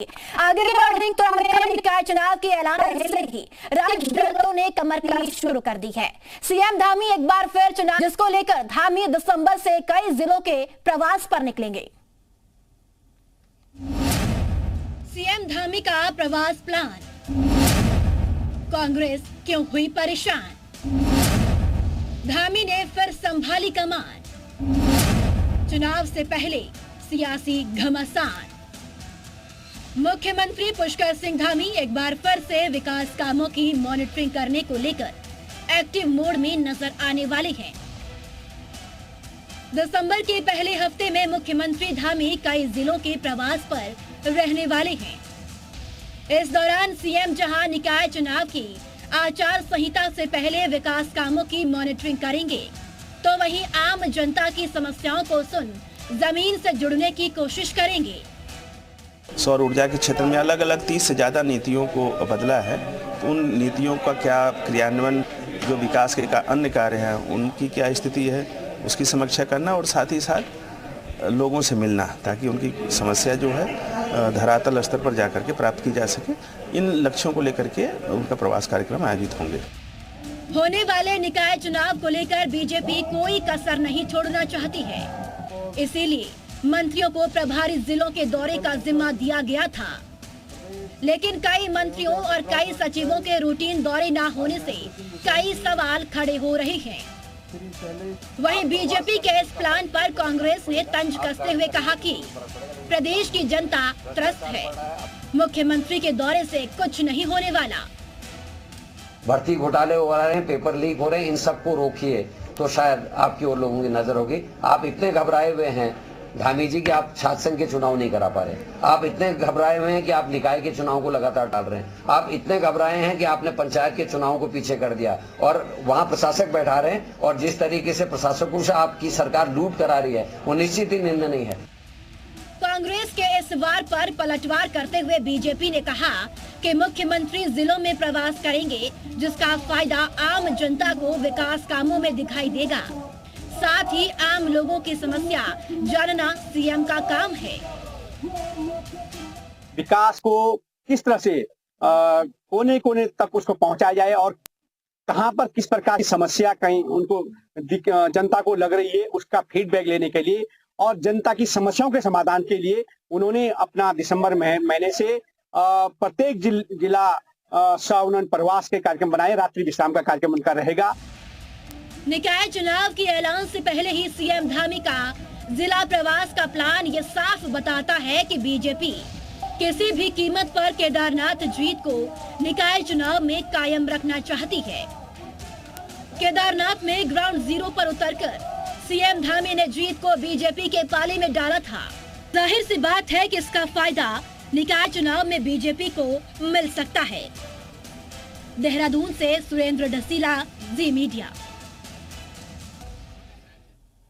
आगे की बढ़ेंगे तो अमेरिका निकाय चुनाव के ऐलान से ही राज्य दलों ने कमर कसी शुरू कर दी है। सीएम धामी एक बार फिर चुनाव, जिसको लेकर धामी दिसंबर से कई जिलों के प्रवास पर निकलेंगे। सीएम धामी का प्रवास प्लान, कांग्रेस क्यों हुई परेशान, धामी ने फिर संभाली कमान, चुनाव से पहले सियासी घमासान। मुख्यमंत्री पुष्कर सिंह धामी एक बार फिर से विकास कामों की मॉनिटरिंग करने को लेकर एक्टिव मोड में नजर आने वाले हैं। दिसंबर के पहले हफ्ते में मुख्यमंत्री धामी कई जिलों के प्रवास पर रहने वाले हैं। इस दौरान सीएम जहां निकाय चुनाव की आचार संहिता से पहले विकास कामों की मॉनिटरिंग करेंगे, तो वहीं आम जनता की समस्याओं को सुन जमीन से जुड़ने की कोशिश करेंगे। सौर ऊर्जा के क्षेत्र में अलग अलग 30 से ज़्यादा नीतियों को बदला है, तो उन नीतियों का क्या क्रियान्वयन, जो विकास के अन्य कार्य हैं उनकी क्या स्थिति है, उसकी समीक्षा करना और साथ ही साथ लोगों से मिलना, ताकि उनकी समस्या जो है धरातल स्तर पर जाकर के प्राप्त की जा सके। इन लक्ष्यों को लेकर के उनका प्रवास कार्यक्रम आयोजित होंगे। होने वाले निकाय चुनाव को लेकर बीजेपी कोई कसर नहीं छोड़ना चाहती है, इसीलिए मंत्रियों को प्रभारी जिलों के दौरे का जिम्मा दिया गया था। लेकिन कई मंत्रियों और कई सचिवों के रूटीन दौरे न होने से कई सवाल खड़े हो रहे हैं। वहीं बीजेपी के इस प्लान पर कांग्रेस ने तंज कसते हुए कहा कि प्रदेश की जनता त्रस्त है, मुख्यमंत्री के दौरे से कुछ नहीं होने वाला। भर्ती घोटाले हो रहे हैं, पेपर लीक हो रहे हैं, इन सबको रोकिए तो शायद आपकी और लोगों की नजर होगी। आप इतने घबराए हुए हैं धामी जी कि आप छात्र संघ के चुनाव नहीं करा पा रहे, आप इतने घबराए हुए हैं कि आप निकाय के चुनाव को लगातार टाल रहे हैं, आप इतने घबराए हैं कि आपने पंचायत के चुनाव को पीछे कर दिया और वहां प्रशासक बैठा रहे हैं, और जिस तरीके से प्रशासकों से आपकी सरकार लूट करा रही है वो निश्चित ही निंदनीय है। कांग्रेस के इस वार पर पलटवार करते हुए बीजेपी ने कहा कि मुख्यमंत्री जिलों में प्रवास करेंगे, जिसका फायदा आम जनता को विकास कामों में दिखाई देगा। साथ ही आम लोगों की समस्या जानना सीएम का काम है। विकास को किस तरह से कोने कोने तक उसको पहुंचाया जाए और कहां पर किस प्रकार की समस्या कहीं उनको जनता को लग रही है, उसका फीडबैक लेने के लिए और जनता की समस्याओं के समाधान के लिए उन्होंने अपना दिसंबर महीने से प्रत्येक जिला उन्होंने प्रवास के कार्यक्रम बनाए। रात्रि विश्राम का कार्यक्रम उनका रहेगा। निकाय चुनाव के ऐलान से पहले ही सीएम धामी का जिला प्रवास का प्लान ये साफ बताता है कि बीजेपी किसी भी कीमत पर केदारनाथ जीत को निकाय चुनाव में कायम रखना चाहती है। केदारनाथ में ग्राउंड जीरो पर उतरकर सीएम धामी ने जीत को बीजेपी के पाले में डाला था। जाहिर सी बात है कि इसका फायदा निकाय चुनाव में बीजेपी को मिल सकता है। देहरादून से सुरेंद्र ढसीला, जी मीडिया।